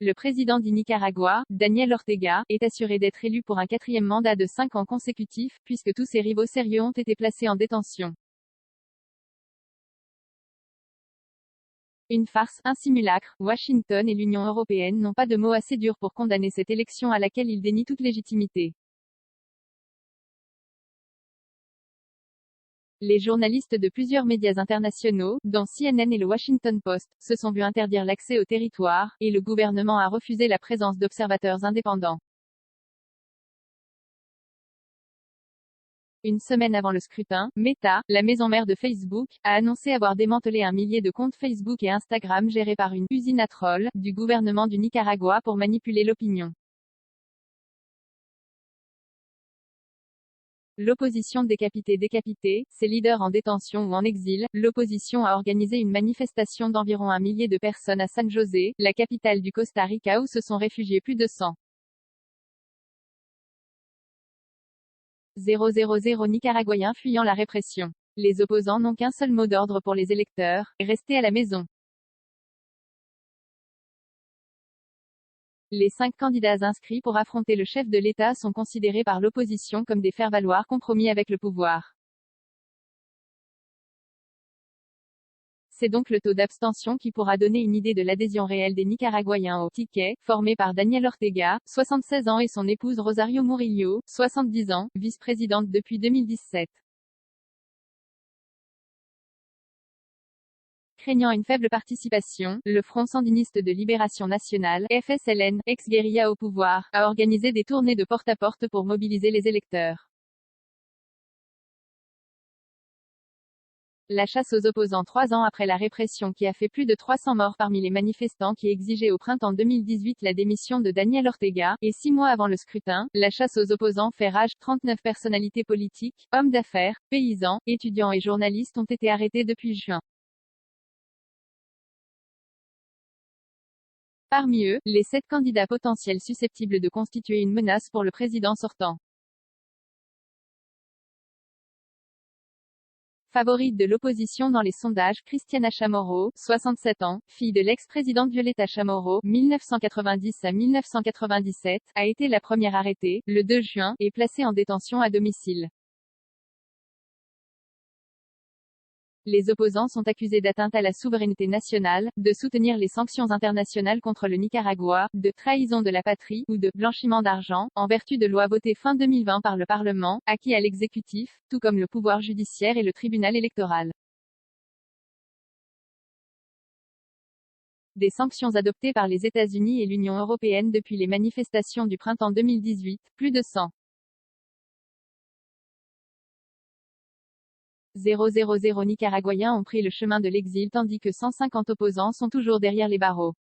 Le président du Nicaragua, Daniel Ortega, est assuré d'être élu pour un quatrième mandat de 5 ans consécutifs, puisque tous ses rivaux sérieux ont été placés en détention. Une farce, un simulacre. Washington et l'Union européenne n'ont pas de mots assez durs pour condamner cette élection à laquelle ils dénient toute légitimité. Les journalistes de plusieurs médias internationaux, dont CNN et le Washington Post, se sont vus interdire l'accès au territoire, et le gouvernement a refusé la présence d'observateurs indépendants. Une semaine avant le scrutin, Meta, la maison mère de Facebook, a annoncé avoir démantelé un millier de comptes Facebook et Instagram gérés par une « usine à trolls » du gouvernement du Nicaragua pour manipuler l'opinion. L'opposition décapitée, ses leaders en détention ou en exil. L'opposition a organisé une manifestation d'environ 1 millier de personnes à San José, la capitale du Costa Rica où se sont réfugiés plus de 100 000 Nicaraguayens fuyant la répression. Les opposants n'ont qu'un seul mot d'ordre pour les électeurs: restez à la maison. Les 5 candidats inscrits pour affronter le chef de l'État sont considérés par l'opposition comme des faire-valoir compromis avec le pouvoir. C'est donc le taux d'abstention qui pourra donner une idée de l'adhésion réelle des Nicaraguayens au ticket, formé par Daniel Ortega, 76 ans et son épouse Rosario Murillo, 70 ans, vice-présidente depuis 2017. Craignant une faible participation, le Front sandiniste de libération nationale, FSLN, ex-guérilla au pouvoir, a organisé des tournées de porte-à-porte pour mobiliser les électeurs. La chasse aux opposants 3 ans après la répression qui a fait plus de 300 morts parmi les manifestants qui exigeaient au printemps 2018 la démission de Daniel Ortega, et 6 mois avant le scrutin, la chasse aux opposants fait rage. 39 personnalités politiques, hommes d'affaires, paysans, étudiants et journalistes ont été arrêtés depuis juin. Parmi eux, les 7 candidats potentiels susceptibles de constituer une menace pour le président sortant. Favorite de l'opposition dans les sondages, Cristiana Chamorro, 67 ans, fille de l'ex-présidente Violeta Chamorro, 1990 à 1997, a été la première arrêtée, le 2 juin, et placée en détention à domicile. Les opposants sont accusés d'atteinte à la souveraineté nationale, de soutenir les sanctions internationales contre le Nicaragua, de trahison de la patrie, ou de blanchiment d'argent, en vertu de lois votées fin 2020 par le Parlement, acquis à l'exécutif, tout comme le pouvoir judiciaire et le tribunal électoral. Des sanctions adoptées par les États-Unis et l'Union européenne depuis les manifestations du printemps 2018, plus de 100 000 Nicaraguayens ont pris le chemin de l'exil tandis que 150 opposants sont toujours derrière les barreaux.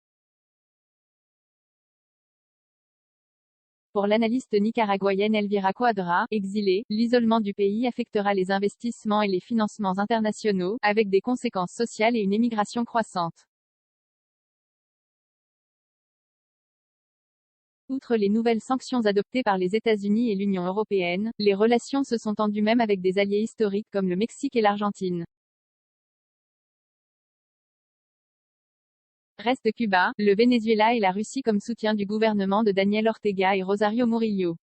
Pour l'analyste nicaraguayenne Elvira Cuadra, exilée, l'isolement du pays affectera les investissements et les financements internationaux, avec des conséquences sociales et une émigration croissante. Outre les nouvelles sanctions adoptées par les États-Unis et l'Union européenne, les relations se sont tendues même avec des alliés historiques comme le Mexique et l'Argentine. Reste Cuba, le Venezuela et la Russie comme soutien du gouvernement de Daniel Ortega et Rosario Murillo.